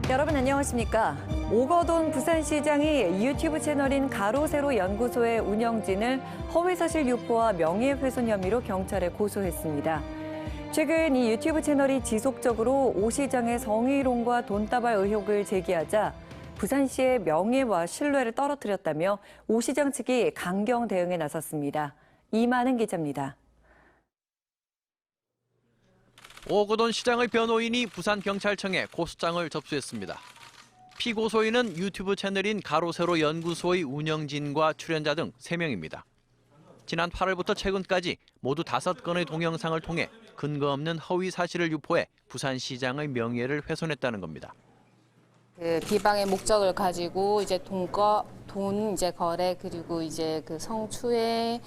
여러분 안녕하십니까? 오거돈 부산시장이 유튜브 채널인 가로세로 연구소의 운영진을 허위사실 유포와 명예훼손 혐의로 경찰에 고소했습니다. 최근 이 유튜브 채널이 지속적으로 오 시장의 성희롱과 돈다발 의혹을 제기하자 부산시의 명예와 신뢰를 떨어뜨렸다며 오 시장 측이 강경 대응에 나섰습니다. 이만은 기자입니다. 오거돈 시장의 변호인이 부산경찰청에 고소장을 접수했습니다. 피고소인은 유튜브 채널인 가로세로 연구소의 운영진과 출연자 등 3명입니다. 지난 8월부터 최근까지 모두 5건의 동영상을 통해 근거 없는 허위 사실을 유포해 부산시장의 명예를 훼손했다는 겁니다. 그 비방의 목적을 가지고 이제 돈 거래 그리고 이제 그 성추행에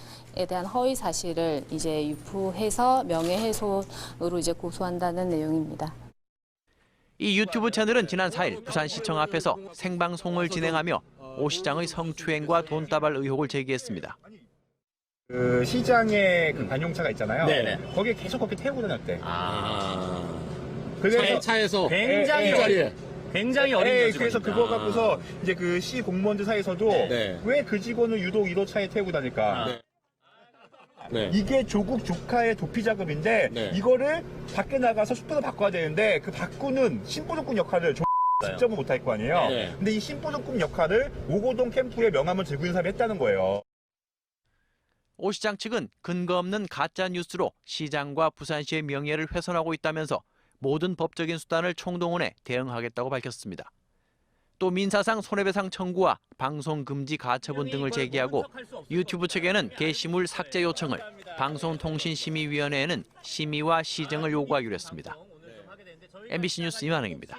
대한 허위 사실을 이제 유포해서 명예훼손으로 이제 고소한다는 내용입니다. 이 유튜브 채널은 지난 4일 부산시청 앞에서 생방송을 진행하며 오 시장의 성추행과 돈다발 의혹을 제기했습니다. 그 시장에 그 관용차가 있잖아요. 네네. 거기에 계속 그렇게 태우고 다녔대. 그래서 차에서 굉장히 어린 거지. 그래서 그거 갖고서 이제 그 시 공무원들 사이에서도 왜 그 직원을 유독 1호 차에 태우고 다닐까? 이게 조국 조카의 도피 작업인데 이거를 밖에 나가서 속도를 바꿔야 되는데 그 바꾸는 심보정꾼 역할을 직접은 못할 거 아니에요. 근데 이 심보정꾼 역할을 오거돈 캠프의 명함을 들고 있는 사람이 했다는 거예요. 오 시장 측은 근거 없는 가짜 뉴스로 시장과 부산시의 명예를 훼손하고 있다면서 모든 법적인 수단을 총동원해 대응하겠다고 밝혔습니다. 또 민사상 손해배상 청구와 방송 금지 가처분 등을 제기하고 유튜브 측에는 게시물 삭제 요청을, 방송통신심의위원회에는 심의와 시정을 요구하기로 했습니다. MBC 뉴스 이만흥입니다.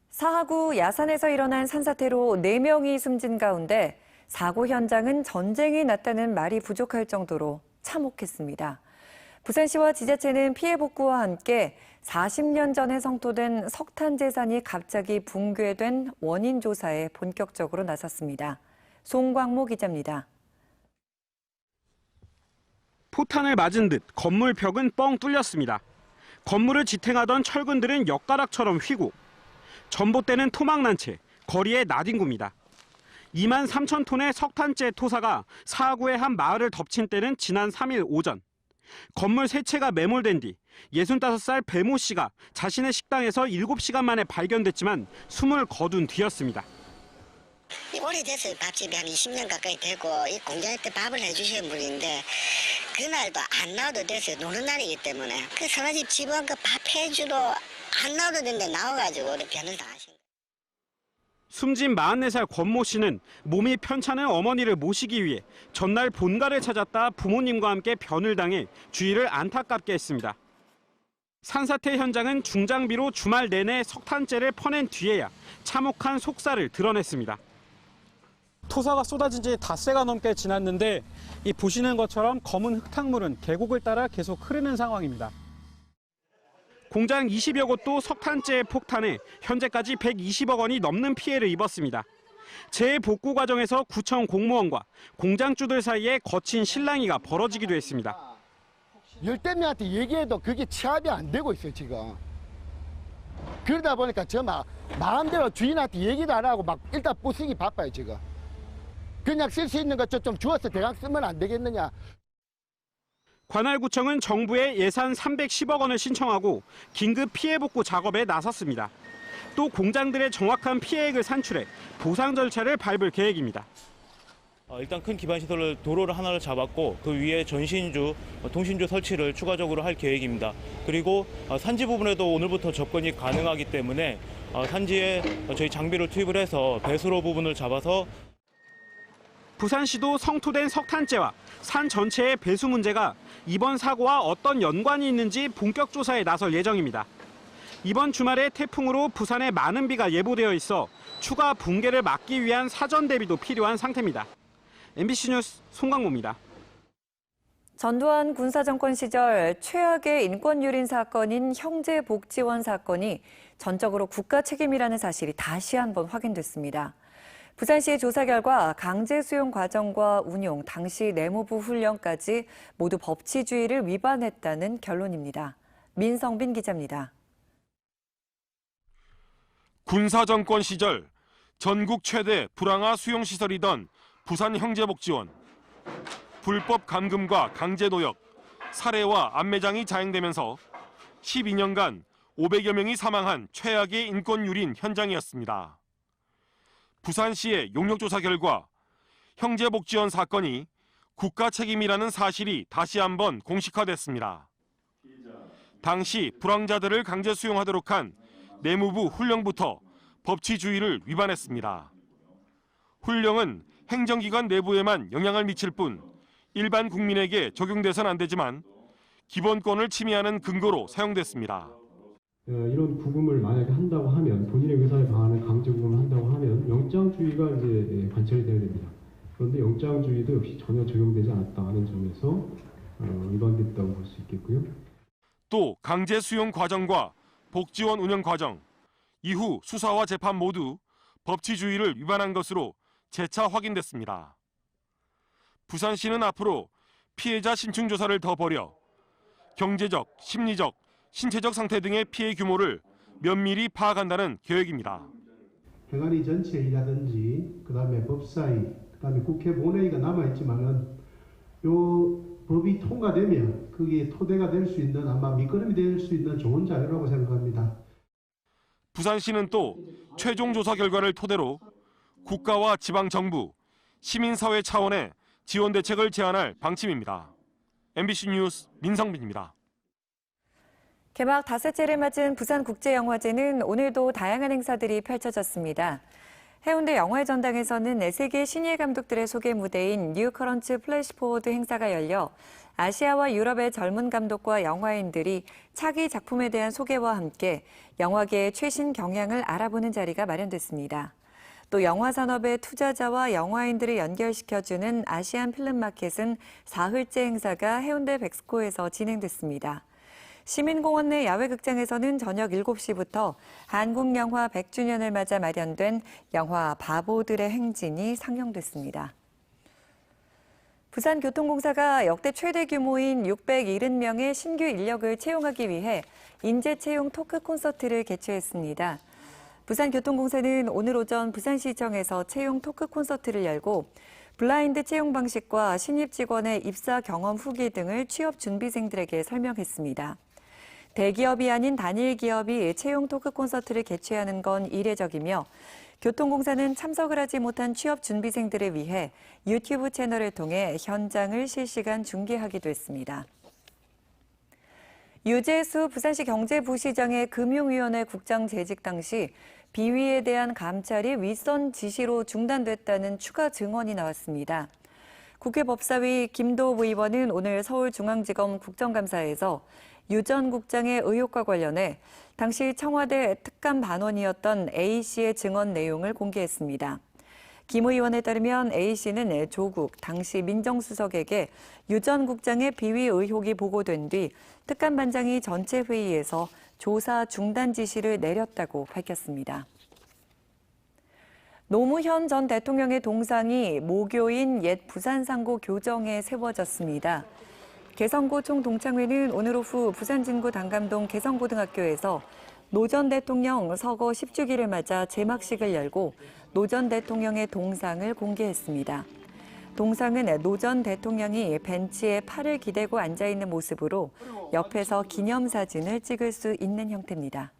사하구 야산에서 일어난 산사태로 4명이 숨진 가운데 사고 현장은 전쟁이 났다는 말이 부족할 정도로 참혹했습니다. 부산시와 지자체는 피해 복구와 함께 40년 전에 성토된 석탄 재산이 갑자기 붕괴된 원인 조사에 본격적으로 나섰습니다. 송광모 기자입니다. 포탄을 맞은 듯 건물 벽은 뻥 뚫렸습니다. 건물을 지탱하던 철근들은 엿가락처럼 휘고 전봇대는 토막난 채 거리에 나뒹굽니다. 2만 3천 톤의 석탄재 토사가 사하구의 한 마을을 덮친 때는 지난 3일 오전. 건물 세 채가 매몰된 뒤 65살 배모 씨가 자신의 식당에서 7시간 만에 발견됐지만 숨을 거둔 뒤였습니다. 오래돼서 밥집이 한 20년 가까이 되고 이 공장에 때 밥을 해주시는 분인데 그날도 안 나와도 돼서 노는 날이기 때문에 그 선화집 직원 그 밥 해주러 안 나와도 되는데 나와가지고 변을 당하신 거예요. 숨진 44살 권모 씨는 몸이 편찮은 어머니를 모시기 위해 전날 본가를 찾았다 부모님과 함께 변을 당해 주위를 안타깝게 했습니다. 산사태 현장은 중장비로 주말 내내 석탄재를 퍼낸 뒤에야 참혹한 속살을 드러냈습니다. 토사가 쏟아진 지 닷새가 넘게 지났는데 이 보시는 것처럼 검은 흙탕물은 계곡을 따라 계속 흐르는 상황입니다. 공장 20여 곳도 석탄재에 폭탄해 현재까지 120억 원이 넘는 피해를 입었습니다. 재복구 과정에서 구청 공무원과 공장주들 사이에 거친 실랑이가 벌어지기도 했습니다. 열대 명한테 얘기해도 그게 취합이 안 되고 있어요, 지금. 그러다 보니까 저 마음대로 주인한테 얘기도 안 하고 막 일단 부수기 바빠요, 지금. 그냥 쓸 수 있는 것 좀 주워서 대강 쓰면 안 되겠느냐. 관할구청은 정부에 예산 310억 원을 신청하고 긴급 피해 복구 작업에 나섰습니다. 또 공장들의 정확한 피해액을 산출해 보상 절차를 밟을 계획입니다. 일단 큰 기반 시설을 도로를 하나를 잡았고 그 위에 전신주, 통신주 설치를 추가적으로 할 계획입니다. 그리고 산지 부분에도 오늘부터 접근이 가능하기 때문에 산지에 저희 장비를 투입을 해서 배수로 부분을 잡아서 부산시도 성토된 석탄재와 산 전체의 배수 문제가 이번 사고와 어떤 연관이 있는지 본격 조사에 나설 예정입니다. 이번 주말에 태풍으로 부산에 많은 비가 예보되어 있어 추가 붕괴를 막기 위한 사전 대비도 필요한 상태입니다. MBC 뉴스 송강모입니다. 전두환 군사정권 시절 최악의 인권유린 사건인 형제복지원 사건이 전적으로 국가 책임이라는 사실이 다시 한번 확인됐습니다. 부산시의 조사 결과 강제 수용 과정과 운용, 당시 내무부 훈령까지 모두 법치주의를 위반했다는 결론입니다. 민성빈 기자입니다. 군사정권 시절 전국 최대 불황아 수용시설이던 부산형제복지원. 불법 감금과 강제노역, 살해와 암매장이 자행되면서 12년간 500여 명이 사망한 최악의 인권유린 현장이었습니다. 부산시의 용역조사 결과 형제복지원 사건이 국가 책임이라는 사실이 다시 한번 공식화됐습니다. 당시 불황자들을 강제 수용하도록 한 내무부 훈령부터 법치주의를 위반했습니다. 훈령은 행정기관 내부에만 영향을 미칠 뿐 일반 국민에게 적용돼선 안 되지만 기본권을 침해하는 근거로 사용됐습니다. 이런 구금을 만약에 한다고 하면 본인의 의사에 반하는 강제 구금을 한다고 하면 영장주의가 이제 관철이 되어야 됩니다. 그런데 영장주의도 역시 전혀 적용되지 않았다는 점에서 위반됐다고 볼 수 있겠고요. 또 강제 수용 과정과 복지원 운영 과정, 이후 수사와 재판 모두 법치주의를 위반한 것으로 재차 확인됐습니다. 부산시는 앞으로 피해자 신층 조사를 더 벌여 경제적, 심리적, 신체적 상태 등의 피해 규모를 면밀히 파악한다는 계획입니다. 행안위 전체이라든지 그다음에 법사위, 그다음에 국회 본회의가 남아있지만은 요 법이 통과되면 그게 토대가 될 수 있는 아마 밑거름이 될 수 있는 좋은 자료라고 생각합니다. 부산시는 또 최종 조사 결과를 토대로 국가와 지방정부, 시민사회 차원의 지원 대책을 제안할 방침입니다. MBC 뉴스 민성빈입니다. 개막 5회째를 맞은 부산국제영화제는 오늘도 다양한 행사들이 펼쳐졌습니다. 해운대 영화의 전당에서는 세계 신예 감독들의 소개 무대인 뉴커런츠 플래시포워드 행사가 열려 아시아와 유럽의 젊은 감독과 영화인들이 차기 작품에 대한 소개와 함께 영화계의 최신 경향을 알아보는 자리가 마련됐습니다. 또 영화 산업의 투자자와 영화인들을 연결시켜주는 아시안 필름마켓은 4흘째 행사가 해운대 백스코에서 진행됐습니다. 시민공원 내 야외극장에서는 저녁 7시부터 한국영화 100주년을 맞아 마련된 영화 바보들의 행진이 상영됐습니다. 부산교통공사가 역대 최대 규모인 670명의 신규 인력을 채용하기 위해 인재채용 토크 콘서트를 개최했습니다. 부산교통공사는 오늘 오전 부산시청에서 채용 토크 콘서트를 열고 블라인드 채용 방식과 신입 직원의 입사 경험 후기 등을 취업 준비생들에게 설명했습니다. 대기업이 아닌 단일 기업이 채용 토크 콘서트를 개최하는 건 이례적이며 교통공사는 참석을 하지 못한 취업 준비생들을 위해 유튜브 채널을 통해 현장을 실시간 중계하기도 했습니다. 유재수 부산시 경제부시장의 금융위원회 국장 재직 당시 비위에 대한 감찰이 윗선 지시로 중단됐다는 추가 증언이 나왔습니다. 국회 법사위 김도읍 의원은 오늘 서울중앙지검 국정감사에서 유 전 국장의 의혹과 관련해 당시 청와대 특감 반원이었던 A씨의 증언 내용을 공개했습니다. 김 의원에 따르면 A씨는 조국 당시 민정수석에게 유 전 국장의 비위 의혹이 보고된 뒤 특감반장이 전체 회의에서 조사 중단 지시를 내렸다고 밝혔습니다. 노무현 전 대통령의 동상이 모교인 옛 부산상고 교정에 세워졌습니다. 개성고 총동창회는 오늘 오후 부산진구 당감동 개성고등학교에서 노 전 대통령 서거 10주기를 맞아 제막식을 열고 노 전 대통령의 동상을 공개했습니다. 동상은 노 전 대통령이 벤치에 팔을 기대고 앉아있는 모습으로 옆에서 기념사진을 찍을 수 있는 형태입니다.